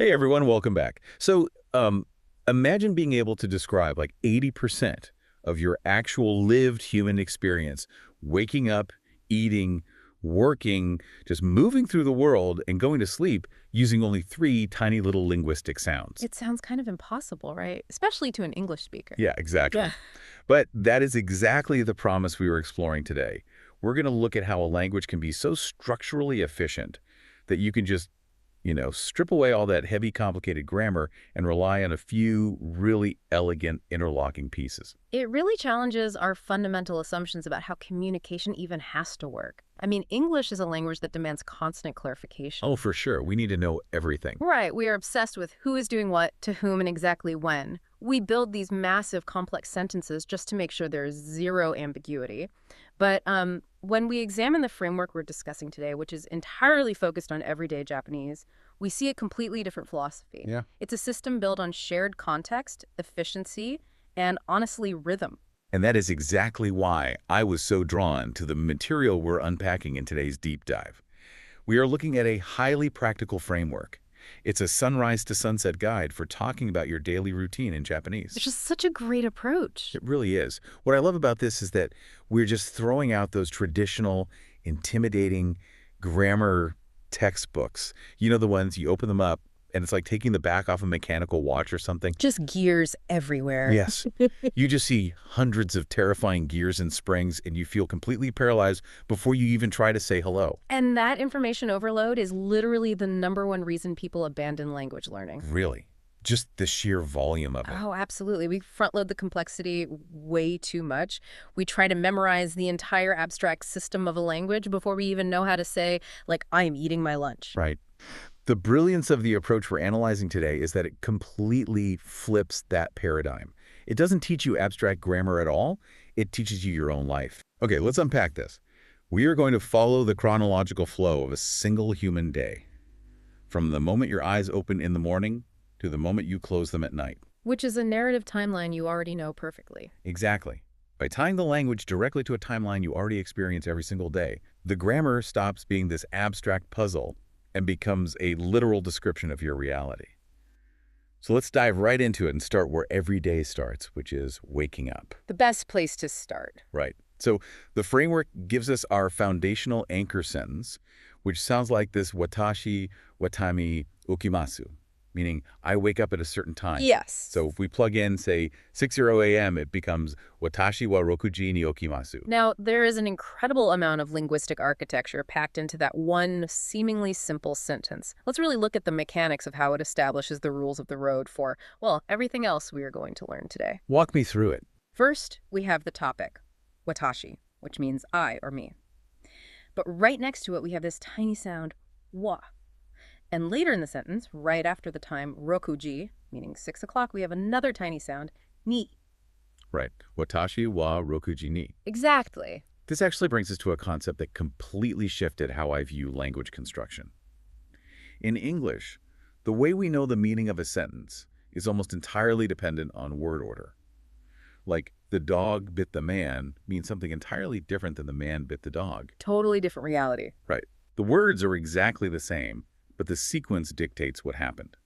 Hey everyone, welcome back. Imagine being able to describe like 80% of your actual lived human experience, waking up, eating, working, just moving through the world and going to sleep using only three tiny little linguistic sounds. It sounds kind of impossible, right? Especially to an English speaker. Yeah, exactly. Yeah. But that is exactly the promise we were exploring today. We're going to look at how a language can be so structurally efficient that you can just strip away all that heavy, complicated grammar and rely on a few really elegant interlocking pieces. It really challenges our fundamental assumptions about how communication even has to work. I mean, English is a language that demands constant clarification. Oh, for sure. We need to know everything. Right, we are obsessed with who is doing what, to whom, and exactly when. We build these massive, complex sentences just to make sure there's zero ambiguity. But when we examine the framework we're discussing today, which is entirely focused on everyday Japanese, we see a completely different philosophy. Yeah. It's a system built on shared context, efficiency, and honestly, rhythm. And that is exactly why I was so drawn to the material we're unpacking in today's deep dive. We are looking at a highly practical framework. It's a sunrise to sunset guide for talking about your daily routine in Japanese. It's just such a great approach. It really is. What I love about this is that we're just throwing out those traditional, intimidating grammar textbooks. You know, the ones you open them up and it's like taking the back off a mechanical watch or something. Just gears everywhere. Yes. You just see hundreds of terrifying gears and springs and you feel completely paralyzed before you even try to say hello. And that information overload is literally the #1 reason people abandon language learning. Really. Just the sheer volume of it. Oh, absolutely. We front load the complexity way too much. We try to memorize the entire abstract system of a language before we even know how to say, like, I am eating my lunch. Right. The brilliance of the approach we're analyzing today is that it completely flips that paradigm. It doesn't teach you abstract grammar at all. It teaches you your own life. Okay, let's unpack this. We are going to follow the chronological flow of a single human day, from the moment your eyes open in the morning to the moment you close them at night. Which is a narrative timeline you already know perfectly. Exactly. By tying the language directly to a timeline you already experience every single day, the grammar stops being this abstract puzzle and becomes a literal description of your reality. So let's dive right into it and start where every day starts, which is waking up. The best place to start. Right. So the framework gives us our foundational anchor sentence, which sounds like this watashi watami ukimasu, meaning I wake up at a certain time. Yes. So if we plug in, say, 6:00 a.m., it becomes watashi wa rokuji ni okimasu. Now, there is an incredible amount of linguistic architecture packed into that one seemingly simple sentence. Let's really look at the mechanics of how it establishes the rules of the road for, well, everything else we are going to learn today. Walk me through it. First, we have the topic, watashi, which means I or me. But right next to it, we have this tiny sound, wa. And later in the sentence, right after the time rokuji, meaning 6 o'clock, we have another tiny sound, ni. Right. Watashi wa rokuji ni. Exactly. This actually brings us to a concept that completely shifted how I view language construction. In English, the way we know the meaning of a sentence is almost entirely dependent on word order. Like, the dog bit the man means something entirely different than the man bit the dog. Totally different reality. Right. The words are exactly the same, but the sequence dictates what happened.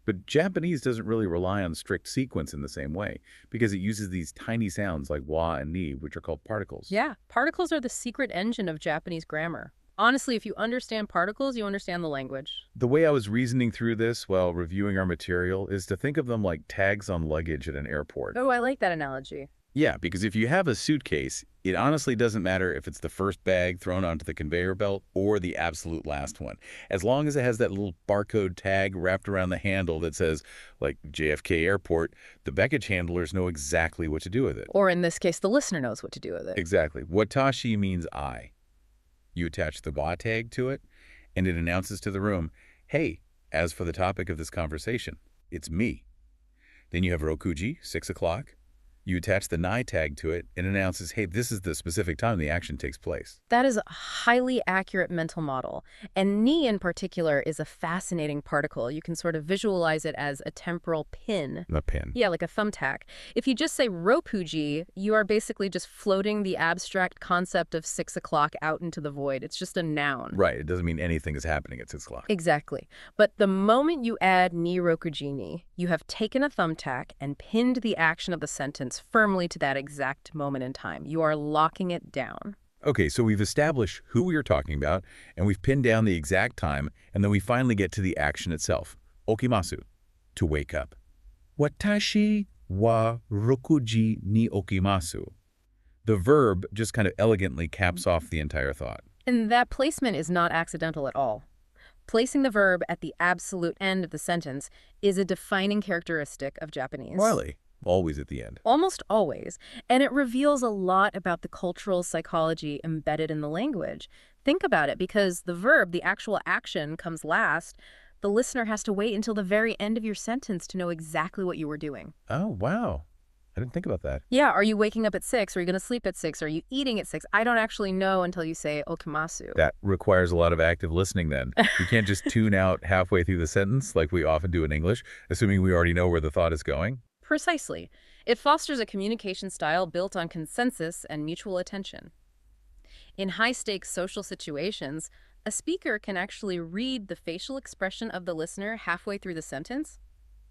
But Japanese doesn't really rely on strict sequence in the same way, because it uses these tiny sounds like wa and ni, which are called particles. Yeah, particles are the secret engine of Japanese grammar. Honestly, if you understand particles, you understand the language. The way I was reasoning through this while reviewing our material is to think of them like tags on luggage at an airport. Oh, I like that analogy. Yeah, because if you have a suitcase, it honestly doesn't matter if it's the first bag thrown onto the conveyor belt or the absolute last one. As long as it has that little barcode tag wrapped around the handle that says, like, JFK Airport, the baggage handlers know exactly what to do with it. Or in this case, the listener knows what to do with it. Exactly. Watashi means I. You attach the wa tag to it, and it announces to the room, hey, as for the topic of this conversation, it's me. Then you have rokuji, 6 o'clock. You attach the ni tag to it, and it announces, hey, this is the specific time the action takes place. That is a highly accurate mental model. And ni in particular is a fascinating particle. You can sort of visualize it as a temporal pin. The pin. Yeah, like a thumbtack. If you just say ropuji, you are basically just floating the abstract concept of 6 o'clock out into the void. It's just a noun. Right. It doesn't mean anything is happening at 6 o'clock. Exactly. But the moment you add ni rokuji ni, you have taken a thumbtack and pinned the action of the sentence firmly to that exact moment in time. You are locking it down. Okay, so we've established who we are talking about, and we've pinned down the exact time, and then we finally get to the action itself. Okimasu, to wake up. Watashi wa rokuji ni okimasu. The verb just kind of elegantly caps off the entire thought. And that placement is not accidental at all. Placing the verb at the absolute end of the sentence is a defining characteristic of Japanese. Really? Always at the end. Almost always. And it reveals a lot about the cultural psychology embedded in the language. Think about it, because the verb, the actual action, comes last. The listener has to wait until the very end of your sentence to know exactly what you were doing. Oh, wow. I didn't think about that. Yeah, are you waking up at 6? Are you going to sleep at 6? Are you eating at 6? I don't actually know until you say okimasu. That requires a lot of active listening then. You can't just tune out halfway through the sentence like we often do in English, assuming we already know where the thought is going. Precisely. It fosters a communication style built on consensus and mutual attention. In high-stakes social situations, a speaker can actually read the facial expression of the listener halfway through the sentence.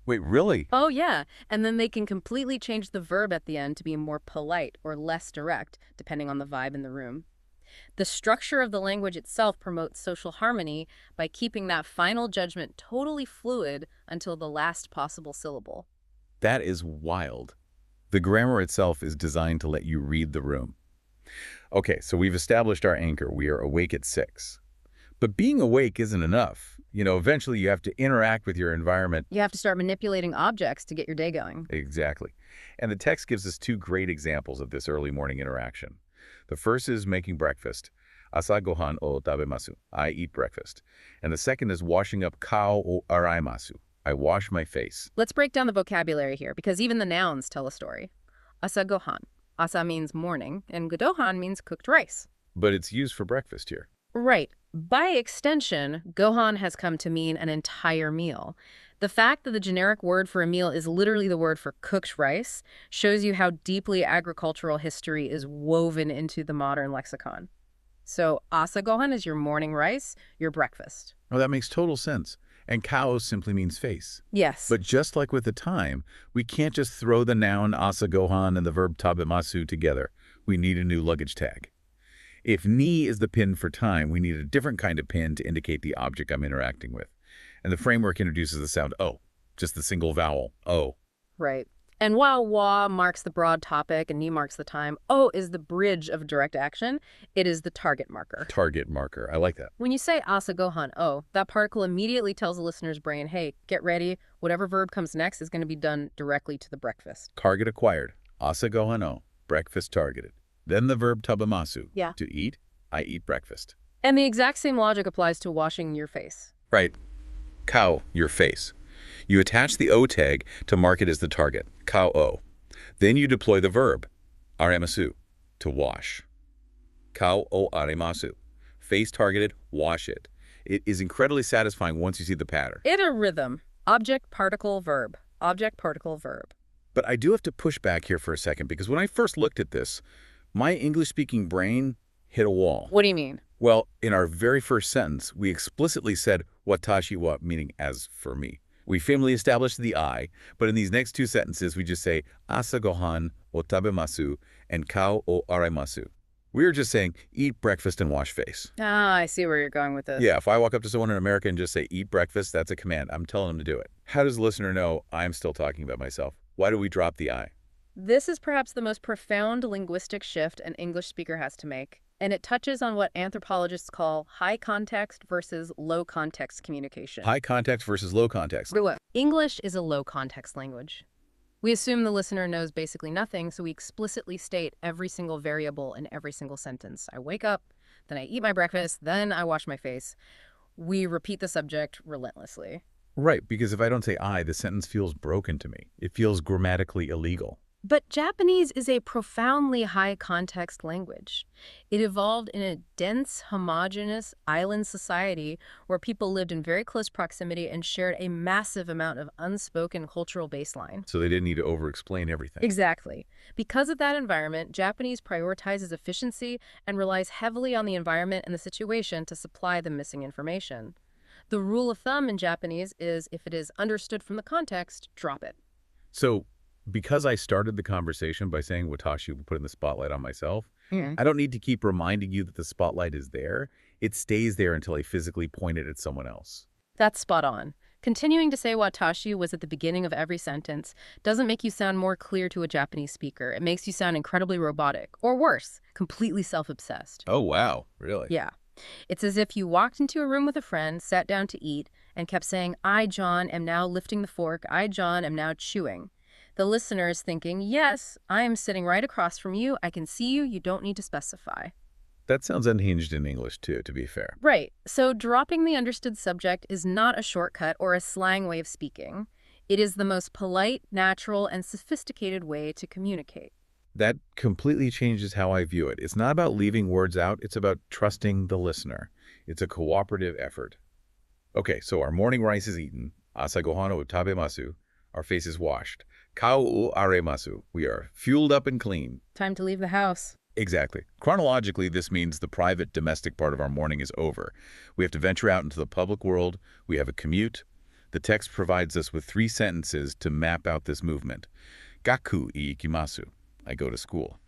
Wait, really? Oh, yeah. And then they can completely change the verb at the end to be more polite or less direct, depending on the vibe in the room. The structure of the language itself promotes social harmony by keeping that final judgment totally fluid until the last possible syllable. That is wild. The grammar itself is designed to let you read the room. Okay, so we've established our anchor. We are awake at 6. But being awake isn't enough. Eventually you have to interact with your environment. You have to start manipulating objects to get your day going. Exactly. And the text gives us 2 great examples of this early morning interaction. The first is making breakfast. Asa gohan o tabemasu. I eat breakfast. And the second is washing up kao o araimasu. I wash my face. Let's break down the vocabulary here, because even the nouns tell a story. Asa gohan. Asa means morning, and godohan means cooked rice. But it's used for breakfast here. Right. By extension, gohan has come to mean an entire meal. The fact that the generic word for a meal is literally the word for cooked rice shows you how deeply agricultural history is woven into the modern lexicon. So asa gohan is your morning rice, your breakfast. Oh, that makes total sense. And kao simply means face. Yes. But just like with the time, we can't just throw the noun asa gohan and the verb tabemasu together. We need a new luggage tag. If ni is the pin for time, we need a different kind of pin to indicate the object I'm interacting with. And the framework introduces the sound o, just the single vowel, o. Right. And while wa marks the broad topic and ni marks the time, o is the bridge of direct action. It is the target marker. Target marker. I like that. When you say asa gohan o, that particle immediately tells the listener's brain, hey, get ready. Whatever verb comes next is going to be done directly to the breakfast. Target acquired. Asa gohan o. Breakfast targeted. Then the verb tabemasu. Yeah. To eat. I eat breakfast. And the exact same logic applies to washing your face. Right. Kao, your face. You attach the O tag to mark it as the target, kao o. Then you deploy the verb, aremasu, to wash. Kao o aremasu. Face targeted, wash it. It is incredibly satisfying once you see the pattern. In a rhythm. Object, particle, verb. Object, particle, verb. But I do have to push back here for a second, because when I first looked at this, my English-speaking brain hit a wall. What do you mean? Well, in our very first sentence, we explicitly said watashi wa, meaning as for me. We firmly established the I, but in these next 2 sentences, we just say asa gohan o tabemasu and kao o araimasu. We're just saying eat breakfast and wash face. Ah, I see where you're going with this. Yeah, if I walk up to someone in America and just say eat breakfast, that's a command. I'm telling them to do it. How does the listener know I'm still talking about myself? Why do we drop the I? This is perhaps the most profound linguistic shift an English speaker has to make, and it touches on what anthropologists call high context versus low context communication. High context versus low context. English is a low context language. We assume the listener knows basically nothing, so we explicitly state every single variable in every single sentence. I wake up, then I eat my breakfast, then I wash my face. We repeat the subject relentlessly. Right, because if I don't say I, the sentence feels broken to me. It feels grammatically illegal. But Japanese is a profoundly high-context language. It evolved in a dense, homogeneous island society where people lived in very close proximity and shared a massive amount of unspoken cultural baseline. So they didn't need to over-explain everything. Exactly. Because of that environment, Japanese prioritizes efficiency and relies heavily on the environment and the situation to supply the missing information. The rule of thumb in Japanese is if it is understood from the context, drop it. So because I started the conversation by saying Watashi will put in the spotlight on myself, Mm. I don't need to keep reminding you that the spotlight is there. It stays there until I physically point it at someone else. That's spot on. Continuing to say watashi was at the beginning of every sentence doesn't make you sound more clear to a Japanese speaker. It makes you sound incredibly robotic, or worse, completely self-obsessed. Oh, wow. Really? Yeah. It's as if you walked into a room with a friend, sat down to eat, and kept saying, I, John, am now lifting the fork. I, John, am now chewing. The listener is thinking, yes, I am sitting right across from you. I can see you. You don't need to specify. That sounds unhinged in English, too, to be fair. Right. So dropping the understood subject is not a shortcut or a slang way of speaking. It is the most polite, natural, and sophisticated way to communicate. That completely changes how I view it. It's not about leaving words out. It's about trusting the listener. It's a cooperative effort. Okay, so our morning rice is eaten. Asagohan o tabemasu. Our face is washed. Kao o aremasu. We are fueled up and clean. Time to leave the house. Exactly. Chronologically, this means the private, domestic part of our morning is over. We have to venture out into the public world. We have a commute. The text provides us with 3 sentences to map out this movement. Gaku i ikimasu. I go to school.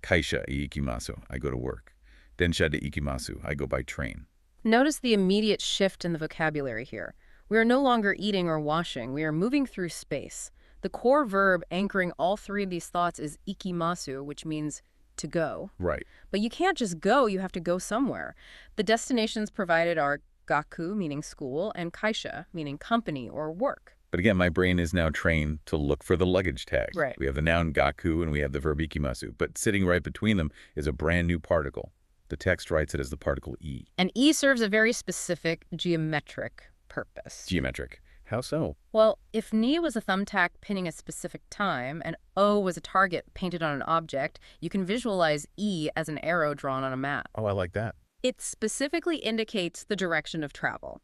Kaisha i ikimasu. I go to work. Densha de ikimasu. I go by train. Notice the immediate shift in the vocabulary here. We are no longer eating or washing. We are moving through space. The core verb anchoring all 3 of these thoughts is ikimasu, which means to go. Right. But you can't just go, you have to go somewhere. The destinations provided are gaku, meaning school, and kaisha, meaning company or work. But again, my brain is now trained to look for the luggage tag. Right. We have the noun gaku and we have the verb ikimasu. But sitting right between them is a brand new particle. The text writes it as the particle e. And e serves a very specific geometric purpose. Geometric. How so? Well, if ni was a thumbtack pinning a specific time and o was a target painted on an object, you can visualize e as an arrow drawn on a map. Oh, I like that. It specifically indicates the direction of travel.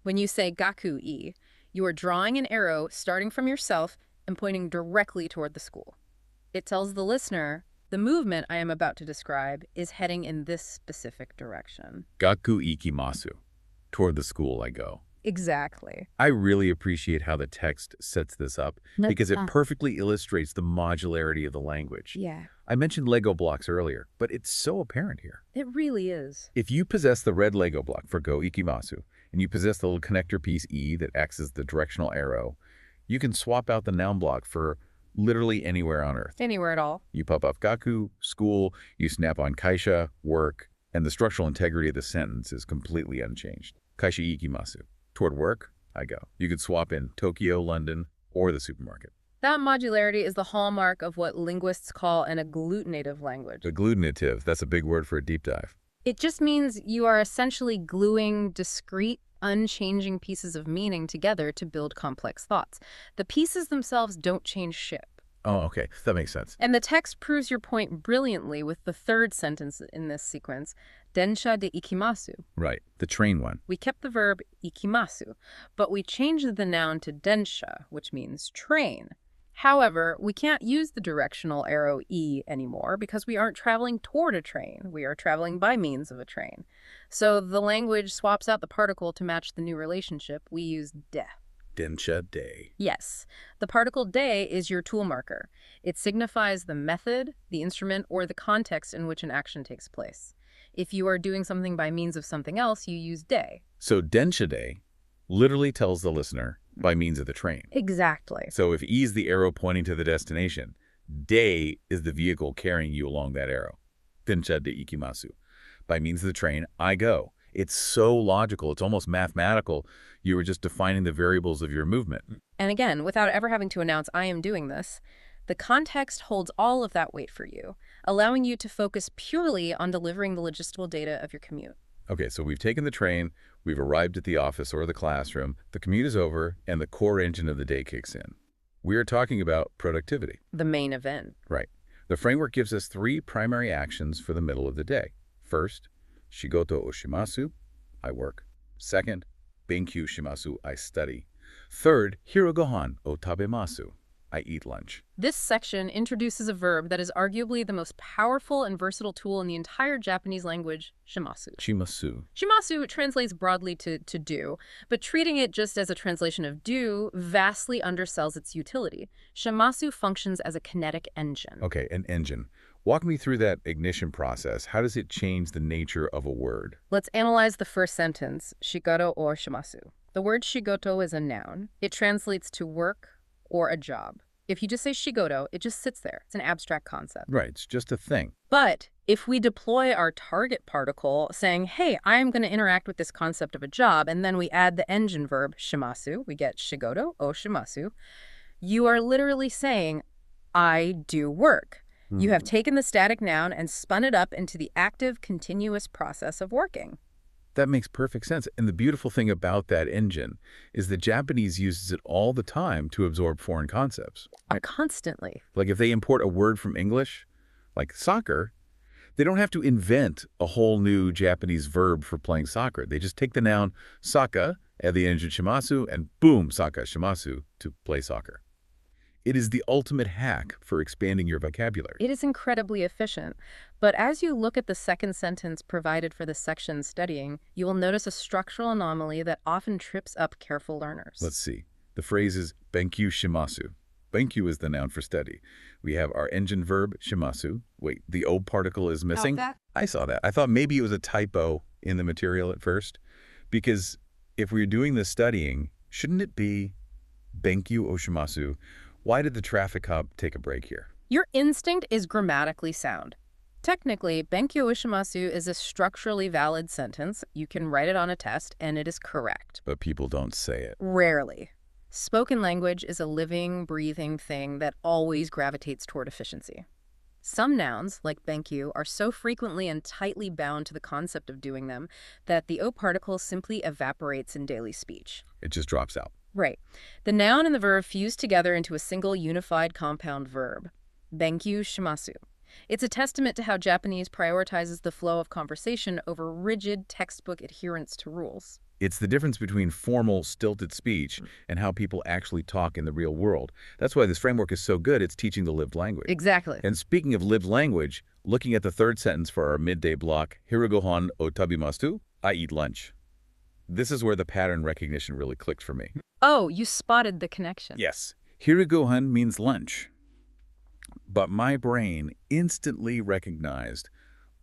When you say gaku e, you are drawing an arrow starting from yourself and pointing directly toward the school. It tells the listener, the movement I am about to describe is heading in this specific direction. Gaku ikimasu. Toward the school I go. Exactly. I really appreciate how the text sets this up because it perfectly illustrates the modularity of the language. Yeah, I mentioned Lego blocks earlier, but it's so apparent here. it really is. If you possess the red Lego block for go ikimasu, and you possess the little connector piece E that acts as the directional arrow, you can swap out the noun block for literally anywhere on Earth. Anywhere at all. You pop off gaku, school, you snap on kaisha, work, and the structural integrity of the sentence is completely unchanged. Kaisha ikimasu. Toward work, I go. You could swap in Tokyo, London, or the supermarket. That modularity is the hallmark of what linguists call an agglutinative language. Agglutinative, that's a big word for a deep dive. It just means you are essentially gluing discrete, unchanging pieces of meaning together to build complex thoughts. The pieces themselves don't change shit. Oh, okay. That makes sense. And the text proves your point brilliantly with the 3rd sentence in this sequence, densha de ikimasu. Right. The train one. We kept the verb ikimasu, but we changed the noun to densha, which means train. However, we can't use the directional arrow E anymore because we aren't traveling toward a train. We are traveling by means of a train. So the language swaps out the particle to match the new relationship. We use de. Densha de. Yes, the particle de is your tool marker. It signifies the method, the instrument, or the context in which an action takes place. If you are doing something by means of something else, you use de. So densha de literally tells the listener by means of the train. Exactly. So if E is the arrow pointing to the destination, de is the vehicle carrying you along that arrow. Densha de ikimasu. By means of the train, I go. It's so logical. It's almost mathematical. You were just defining the variables of your movement. And again, without ever having to announce, I am doing this, the context holds all of that weight for you, allowing you to focus purely on delivering the logistical data of your commute. Okay, so we've taken the train, we've arrived at the office or the classroom, the commute is over, and the core engine of the day kicks in. We are talking about productivity. The main event. Right. The framework gives us three primary actions for the middle of the day. First, shigoto o shimasu, I work. Second, benkyu shimasu, I study. Third, hirogohan o tabemasu, I eat lunch. This section introduces a verb that is arguably the most powerful and versatile tool in the entire Japanese language, shimasu. Shimasu. Shimasu translates broadly to do, but treating it just as a translation of do vastly undersells its utility. Shimasu functions as a kinetic engine. Okay, an engine. Walk me through that ignition process. How does it change the nature of a word? Let's analyze the first sentence, shigoto or shimasu. The word shigoto is a noun. It translates to work or a job. If you just say shigoto, it just sits there. It's an abstract concept. Right, it's just a thing. But if we deploy our target particle saying, hey, I'm going to interact with this concept of a job, and then we add the engine verb shimasu, we get shigoto o shimasu, you are literally saying, I do work. You have taken the static noun and spun it up into the active, continuous process of working. That makes perfect sense. And the beautiful thing about that engine is the Japanese uses it all the time to absorb foreign concepts. Right? Constantly. Like if they import a word from English, like soccer, they don't have to invent a whole new Japanese verb for playing soccer. They just take the noun saka, add the engine shimasu, and boom, saka shimasu to play soccer. It is the ultimate hack for expanding your vocabulary. It is incredibly efficient. But as you look at the second sentence provided for the section studying, you will notice a structural anomaly that often trips up careful learners. Let's see. The phrase is benkyu shimasu. Benkyu is the noun for study. We have our engine verb shimasu. Wait, the O particle is missing? I saw that. I thought maybe it was a typo in the material at first. Because if we're doing this studying, shouldn't it be benkyu o shimasu? Why did the traffic cop take a break here? Your instinct is grammatically sound. Technically, benkyo ushimasu is a structurally valid sentence. You can write it on a test, and it is correct. But people don't say it. Rarely. Spoken language is a living, breathing thing that always gravitates toward efficiency. Some nouns, like benkyu, are so frequently and tightly bound to the concept of doing them that the O particle simply evaporates in daily speech. It just drops out. Right. The noun and the verb fuse together into a single unified compound verb, benkyu shimasu. It's a testament to how Japanese prioritizes the flow of conversation over rigid textbook adherence to rules. It's the difference between formal, stilted speech and how people actually talk in the real world. That's why this framework is so good. It's teaching the lived language. Exactly. And speaking of lived language, looking at the third sentence for our midday block, hirogohan o tabimasu, I eat lunch. This is where the pattern recognition really clicked for me. Oh, you spotted the connection. Yes. Hirogohan means lunch. But my brain instantly recognized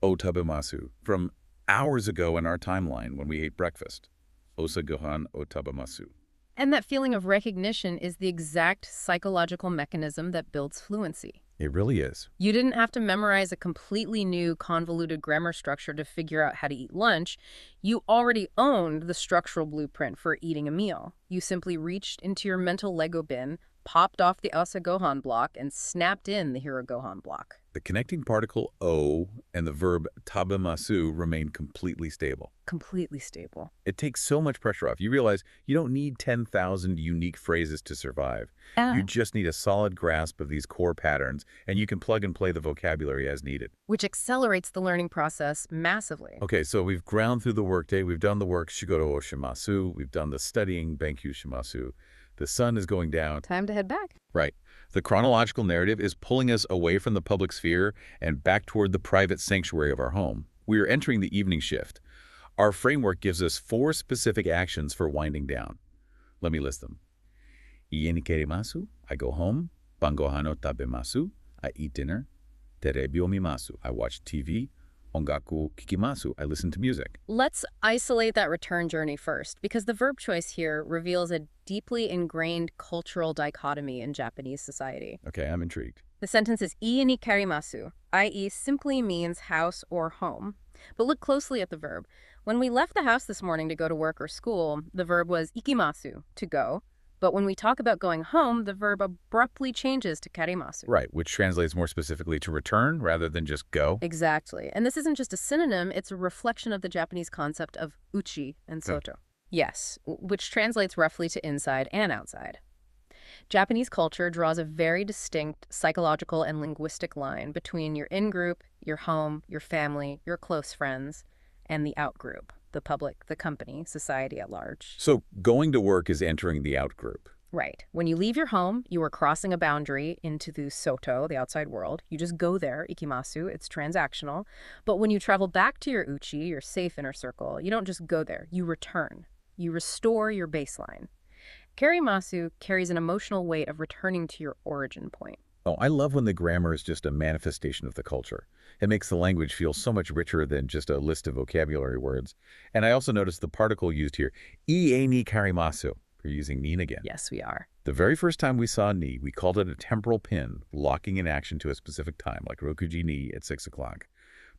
o tabemasu from hours ago in our timeline when we ate breakfast. Osagohan o tabemasu. And that feeling of recognition is the exact psychological mechanism that builds fluency. It really is. You didn't have to memorize a completely new convoluted grammar structure to figure out how to eat lunch. You already owned the structural blueprint for eating a meal. You simply reached into your mental Lego bin, popped off the Asagohan block, and snapped in the Hirogohan block. The connecting particle o and the verb tabemasu remain completely stable. Completely stable. It takes so much pressure off. You realize you don't need 10,000 unique phrases to survive. You just need a solid grasp of these core patterns, and you can plug and play the vocabulary as needed. Which accelerates the learning process massively. Okay, so we've ground through the workday. We've done the work shigoto o shimasu. We've done the studying benkyu shimasu. The sun is going down. Time to head back. Right. The chronological narrative is pulling us away from the public sphere and back toward the private sanctuary of our home. We are entering the evening shift. Our framework gives us 4 specific actions for winding down. Let me list them. Ie ni kerimasu, I go home. Bangohan o tabemasu, I eat dinner. Terebi o mimasu, I watch TV. Ongaku kikimasu, I listen to music. Let's isolate that return journey first, because the verb choice here reveals a deeply ingrained cultural dichotomy in Japanese society. Okay, I'm intrigued. The sentence is ie ni karimasu, i.e. simply means house or home. But look closely at the verb. When we left the house this morning to go to work or school, the verb was ikimasu, to go. But when we talk about going home, the verb abruptly changes to karimasu. Right, which translates more specifically to return rather than just go. Exactly. And this isn't just a synonym, it's a reflection of the Japanese concept of uchi and soto. Yes, which translates roughly to inside and outside. Japanese culture draws a very distinct psychological and linguistic line between your in-group, your home, your family, your close friends, and the out-group, the public, the company, society at large. So going to work is entering the out group. Right. When you leave your home, you are crossing a boundary into the Soto, the outside world. You just go there, ikimasu, it's transactional. But when you travel back to your uchi, your safe inner circle, you don't just go there, you return. You restore your baseline. Karimasu carries an emotional weight of returning to your origin point. Oh, I love when the grammar is just a manifestation of the culture. It makes the language feel so much richer than just a list of vocabulary words. And I also noticed the particle used here, ie ni karimasu. We're using nin again. Yes, we are. The very first time we saw ni, we called it a temporal pin, locking in action to a specific time, like rokuji ni at 6 o'clock.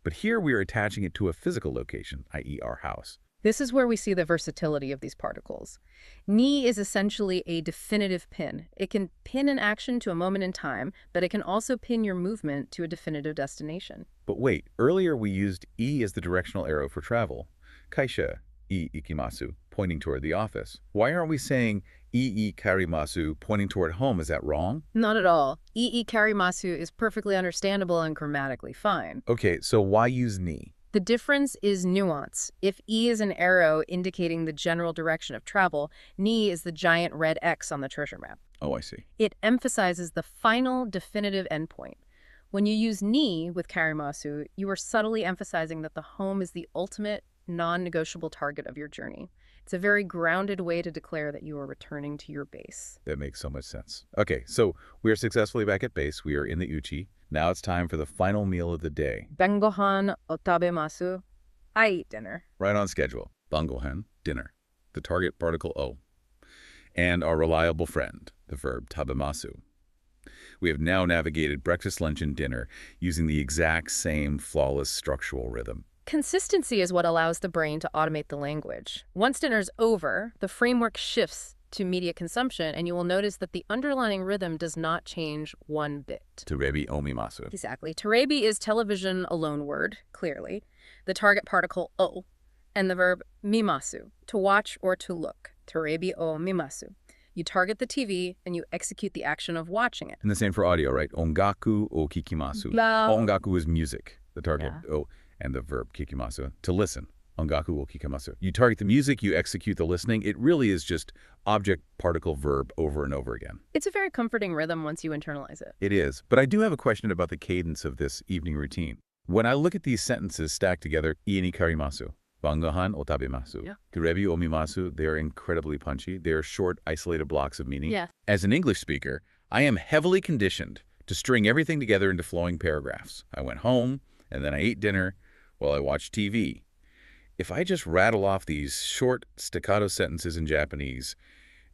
But here we are attaching it to a physical location, i.e. our house. This is where we see the versatility of these particles. Ni is essentially a definitive pin. It can pin an action to a moment in time, but it can also pin your movement to a definitive destination. But wait, earlier we used e as the directional arrow for travel. Kaisha, e ikimasu, pointing toward the office. Why aren't we saying ii karimasu, pointing toward home? Is that wrong? Not at all. Ii karimasu is perfectly understandable and grammatically fine. Okay, so why use ni? The difference is nuance. If E is an arrow indicating the general direction of travel, ni is the giant red X on the treasure map. Oh, I see. It emphasizes the final, definitive endpoint. When you use ni with karimasu, you are subtly emphasizing that the home is the ultimate, non-negotiable target of your journey. It's a very grounded way to declare that you are returning to your base. That makes so much sense. Okay, so we are successfully back at base. We are in the uchi. Now it's time for the final meal of the day. Bengohan otabemasu. I eat dinner. Right on schedule. Bangohan, dinner. The target particle o. And our reliable friend, the verb tabemasu. We have now navigated breakfast, lunch, and dinner using the exact same flawless structural rhythm. Consistency is what allows the brain to automate the language. Once dinner's over, the framework shifts to media consumption, and you will notice that the underlying rhythm does not change one bit. Terebi omimasu. Exactly. Terebi is television a loan word, clearly, the target particle o, and the verb mimasu, to watch or to look. Terebi o mimasu. You target the TV and you execute the action of watching it. And the same for audio, right? Ongaku o kikimasu. Blah. Ongaku is music, the target Yeah. o, and the verb kikimasu, to listen. Ongaku o kikimasu. You target the music, you execute the listening. It really is just object, particle, verb over and over again. It's a very comforting rhythm once you internalize it. It is. But I do have a question about the cadence of this evening routine. When I look at these sentences stacked together, ie ni karimasu, bangohan o tabemasu, Yeah. terebi o mimasu, they're incredibly punchy. They're short, isolated blocks of meaning. Yeah. As an English speaker, I am heavily conditioned to string everything together into flowing paragraphs. I went home, and then I ate dinner while I watched TV. If I just rattle off these short, staccato sentences in Japanese,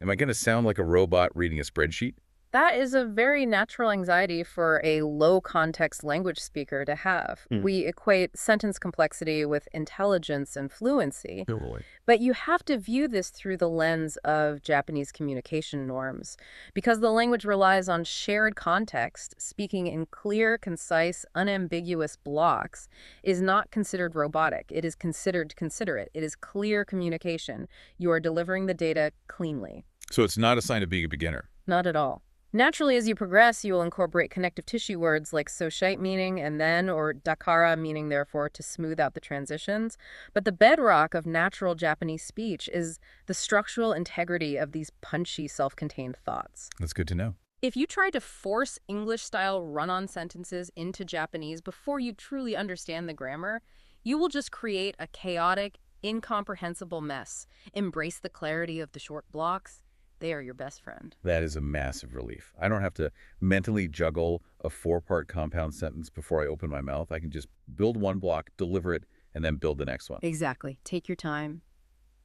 am I going to sound like a robot reading a spreadsheet? That is a very natural anxiety for a low-context language speaker to have. We equate sentence complexity with intelligence and fluency. Totally. But you have to view this through the lens of Japanese communication norms. Because the language relies on shared context, speaking in clear, concise, unambiguous blocks is not considered robotic. It is considered considerate. It is clear communication. You are delivering the data cleanly. So it's not a sign of being a beginner. Not at all. Naturally, as you progress, you will incorporate connective tissue words like soshite meaning and then, or dakara meaning therefore, to smooth out the transitions. But the bedrock of natural Japanese speech is the structural integrity of these punchy, self-contained thoughts. That's good to know. If you try to force English-style run-on sentences into Japanese before you truly understand the grammar, you will just create a chaotic, incomprehensible mess. Embrace the clarity of the short blocks. They are your best friend. That is a massive relief. I don't have to mentally juggle a 4-part compound sentence before I open my mouth. I can just build one block, deliver it, and then build the next one. Exactly. Take your time.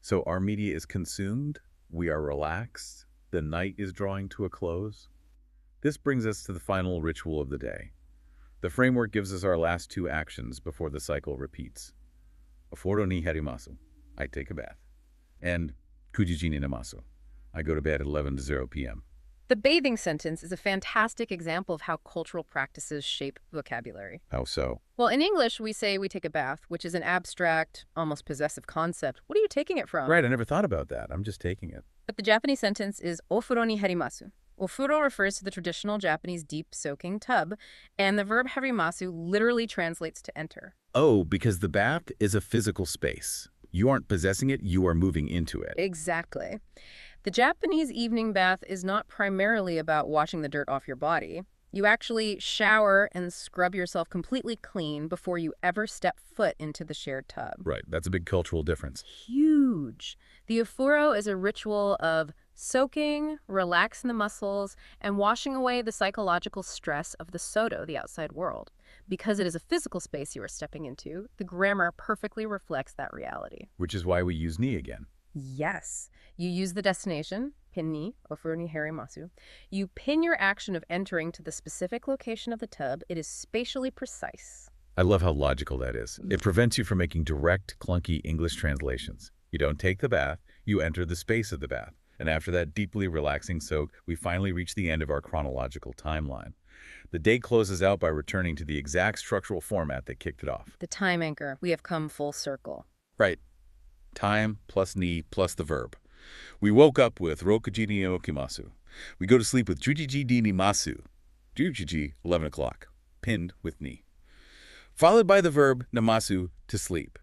So our media is consumed. We are relaxed. The night is drawing to a close. This brings us to the final ritual of the day. The framework gives us our last 2 actions before the cycle repeats. Oforo ni harimasu. I take a bath. And kujiji ni namasu. I go to bed at 11:00 p.m. The bathing sentence is a fantastic example of how cultural practices shape vocabulary. How so? Well, in English, we say we take a bath, which is an abstract, almost possessive concept. What are you taking it from? Right, I never thought about that. I'm just taking it. But the Japanese sentence is ofuro ni harimasu. Ofuro refers to the traditional Japanese deep soaking tub, and the verb harimasu literally translates to enter. Oh, because the bath is a physical space. You aren't possessing it, you are moving into it. Exactly. The Japanese evening bath is not primarily about washing the dirt off your body. You actually shower and scrub yourself completely clean before you ever step foot into the shared tub. Right, that's a big cultural difference. Huge. The ofuro is a ritual of soaking, relaxing the muscles, and washing away the psychological stress of the soto, the outside world. Because it is a physical space you are stepping into, the grammar perfectly reflects that reality. Which is why we use ni again. Yes. You use the destination, pin ni, ofuro ni harimasu. You pin your action of entering to the specific location of the tub. It is spatially precise. I love how logical that is. It prevents you from making direct, clunky English translations. You don't take the bath, you enter the space of the bath. And after that deeply relaxing soak, we finally reach the end of our chronological timeline. The day closes out by returning to the exact structural format that kicked it off. The time anchor. We have come full circle. Right. Time plus ni plus the verb. We woke up with rokuji ni okimasu. We go to sleep with jujiji ni masu. Jujiji, 11 o'clock. Pinned with ni. Followed by the verb namasu, to sleep.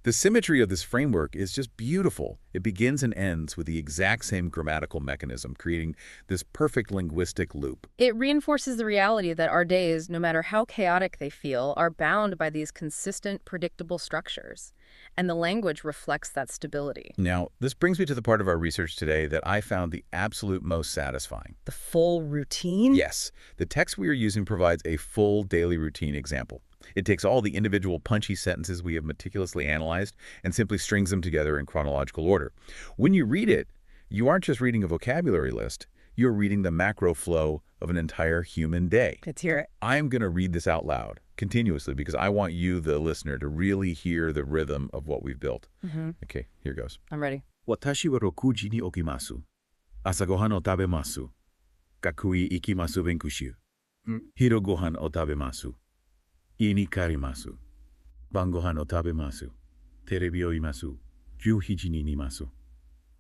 The symmetry of this framework is just beautiful. It begins and ends with the exact same grammatical mechanism, creating this perfect linguistic loop. It reinforces the reality that our days, no matter how chaotic they feel, are bound by these consistent, predictable structures. And the language reflects that stability. Now, this brings me to the part of our research today that I found the absolute most satisfying. The full routine? Yes, the text we are using provides a full daily routine example. It takes all the individual punchy sentences we have meticulously analyzed and simply strings them together in chronological order. When you read it, you aren't just reading a vocabulary list, you're reading the macro flow of an entire human day. Let's hear it. I'm going to read this out loud continuously because I want you, the listener, to really hear the rhythm of what we've built. Okay, here goes. I'm ready. Watashi wa rokuji ni okimasu. Asagohan o tabemasu. Gakui ikimasu benkushu. Hirogohan o tabemasu. Ii ni karimasu. Bangohan o tabemasu. Terebi o imasu. Juhiji ni nimasu.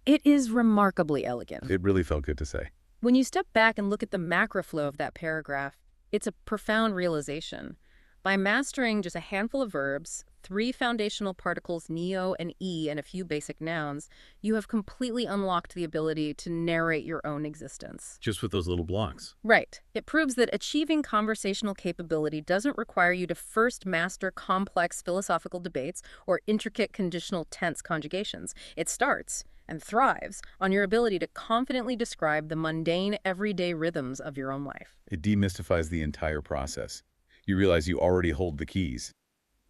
It is remarkably elegant. It really felt good to say. When you step back and look at the macro flow of that paragraph, it's a profound realization. By mastering just a handful of verbs, 3 foundational particles, neo and e, and a few basic nouns, you have completely unlocked the ability to narrate your own existence. Just with those little blocks. Right. It proves that achieving conversational capability doesn't require you to first master complex philosophical debates or intricate conditional tense conjugations. It starts and thrives on your ability to confidently describe the mundane, everyday rhythms of your own life. It demystifies the entire process. You realize you already hold the keys.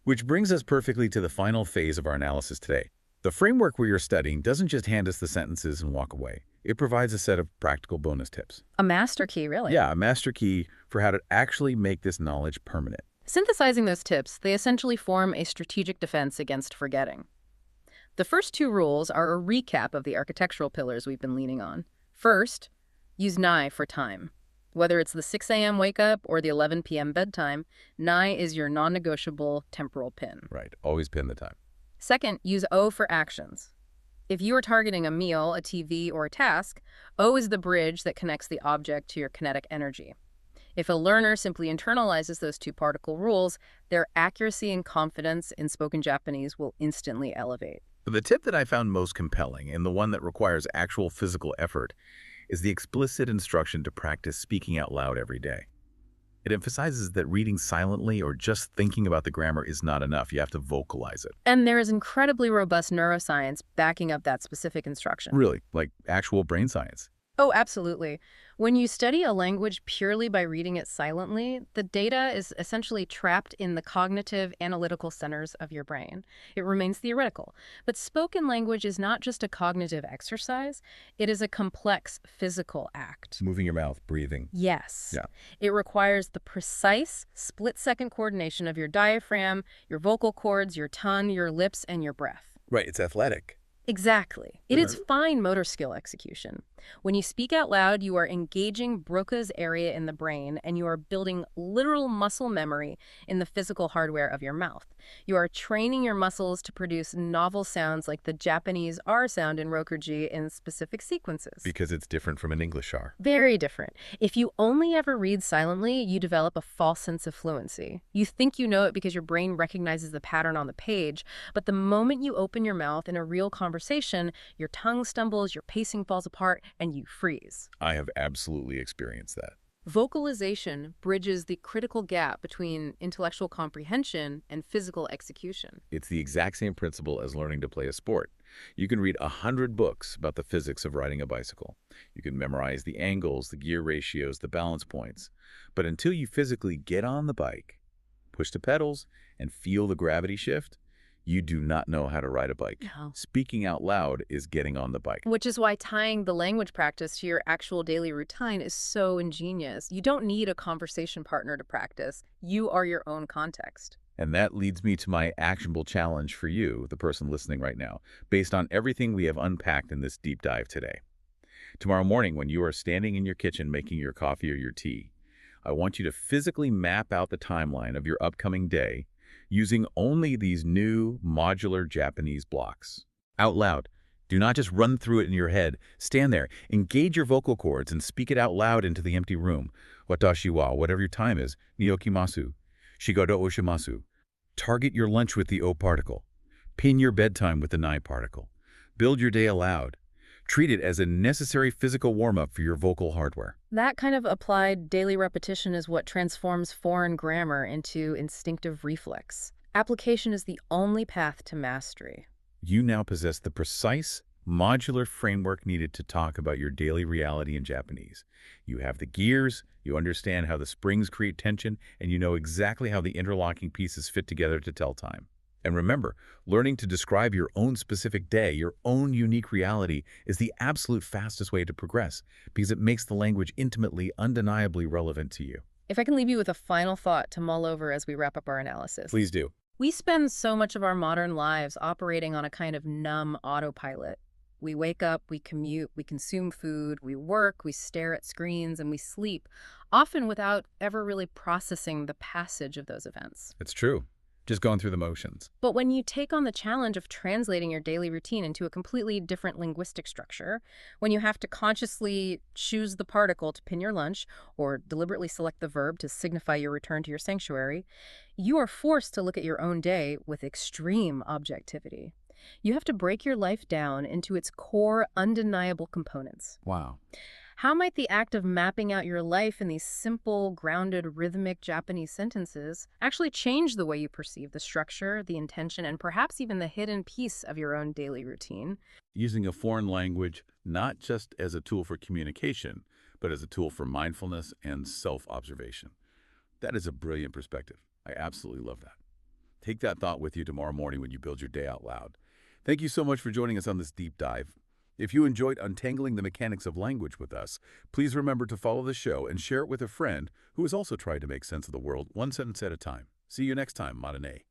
Which brings us perfectly to the final phase of our analysis today. The framework we are studying doesn't just hand us the sentences and walk away. It provides a set of practical bonus tips. A master key, really. Yeah, a master key for how to actually make this knowledge permanent. Synthesizing those tips, they essentially form a strategic defense against forgetting. The first 2 rules are a recap of the architectural pillars we've been leaning on. First, use nai for time. Whether it's the 6 a.m. wake-up or the 11 p.m. bedtime, nai is your non-negotiable temporal pin. Right, always pin the time. Second, use O for actions. If you are targeting a meal, a TV, or a task, O is the bridge that connects the object to your kinetic energy. If a learner simply internalizes those 2 particle rules, their accuracy and confidence in spoken Japanese will instantly elevate. But the tip that I found most compelling, and the one that requires actual physical effort, is the explicit instruction to practice speaking out loud every day. It emphasizes that reading silently or just thinking about the grammar is not enough. You have to vocalize it. And there is incredibly robust neuroscience backing up that specific instruction. Really, like actual brain science. Oh, absolutely. When you study a language purely by reading it silently, the data is essentially trapped in the cognitive analytical centers of your brain. It remains theoretical. But spoken language is not just a cognitive exercise. It is a complex physical act. Moving your mouth, breathing. Yes. Yeah. It requires the precise split-second coordination of your diaphragm, your vocal cords, your tongue, your lips, and your breath. Right, it's athletic. Exactly. It is Uh, fine motor skill execution. When you speak out loud, you are engaging Broca's area in the brain and you are building literal muscle memory in the physical hardware of your mouth. You are training your muscles to produce novel sounds like the Japanese R sound in Rokurji in specific sequences. because it's different from an English R. Very different. If you only ever read silently, you develop a false sense of fluency. You think you know it because your brain recognizes the pattern on the page, but the moment you open your mouth in a real conversation, your tongue stumbles, your pacing falls apart, and you freeze. I have absolutely experienced that. Vocalization bridges the critical gap between intellectual comprehension and physical execution. It's the exact same principle as learning to play a sport. You can read 100 books about the physics of riding a bicycle. You can memorize the angles, the gear ratios, the balance points. But until you physically get on the bike, push the pedals, and feel the gravity shift, you do not know how to ride a bike. No. Speaking out loud is getting on the bike. Which is why tying the language practice to your actual daily routine is so ingenious. You don't need a conversation partner to practice. You are your own context. And that leads me to my actionable challenge for you, the person listening right now, based on everything we have unpacked in this deep dive today. Tomorrow morning, when you are standing in your kitchen making your coffee or your tea, I want you to physically map out the timeline of your upcoming day using only these new modular Japanese blocks. Out loud. Do not just run through it in your head. Stand there, engage your vocal cords, and speak it out loud into the empty room. Watashi wa, whatever your time is, niokimasu. Shigoto oshimasu. Target your lunch with the O particle. Pin your bedtime with the Ni particle. Build your day aloud. Treat it as a necessary physical warm-up for your vocal hardware. That kind of applied daily repetition is what transforms foreign grammar into instinctive reflex. Application is the only path to mastery. You now possess the precise, modular framework needed to talk about your daily reality in Japanese. You have the gears, you understand how the springs create tension, and you know exactly how the interlocking pieces fit together to tell time. And remember, learning to describe your own specific day, your own unique reality, is the absolute fastest way to progress because it makes the language intimately, undeniably relevant to you. If I can leave you with a final thought to mull over as we wrap up our analysis. Please do. We spend so much of our modern lives operating on a kind of numb autopilot. We wake up, we commute, we consume food, we work, we stare at screens, and we sleep, often without ever really processing the passage of those events. It's true. Just going through the motions. But when you take on the challenge of translating your daily routine into a completely different linguistic structure, when you have to consciously choose the particle to pin your lunch or deliberately select the verb to signify your return to your sanctuary, you are forced to look at your own day with extreme objectivity. You have to break your life down into its core, undeniable components. Wow. How might the act of mapping out your life in these simple, grounded, rhythmic Japanese sentences actually change the way you perceive the structure, the intention, and perhaps even the hidden piece of your own daily routine? Using a foreign language not just as a tool for communication, but as a tool for mindfulness and self-observation. That is a brilliant perspective. I absolutely love that. Take that thought with you tomorrow morning when you build your day out loud. Thank you so much for joining us on this deep dive. If you enjoyed untangling the mechanics of language with us, please remember to follow the show and share it with a friend who has also tried to make sense of the world one sentence at a time. See you next time, Matane.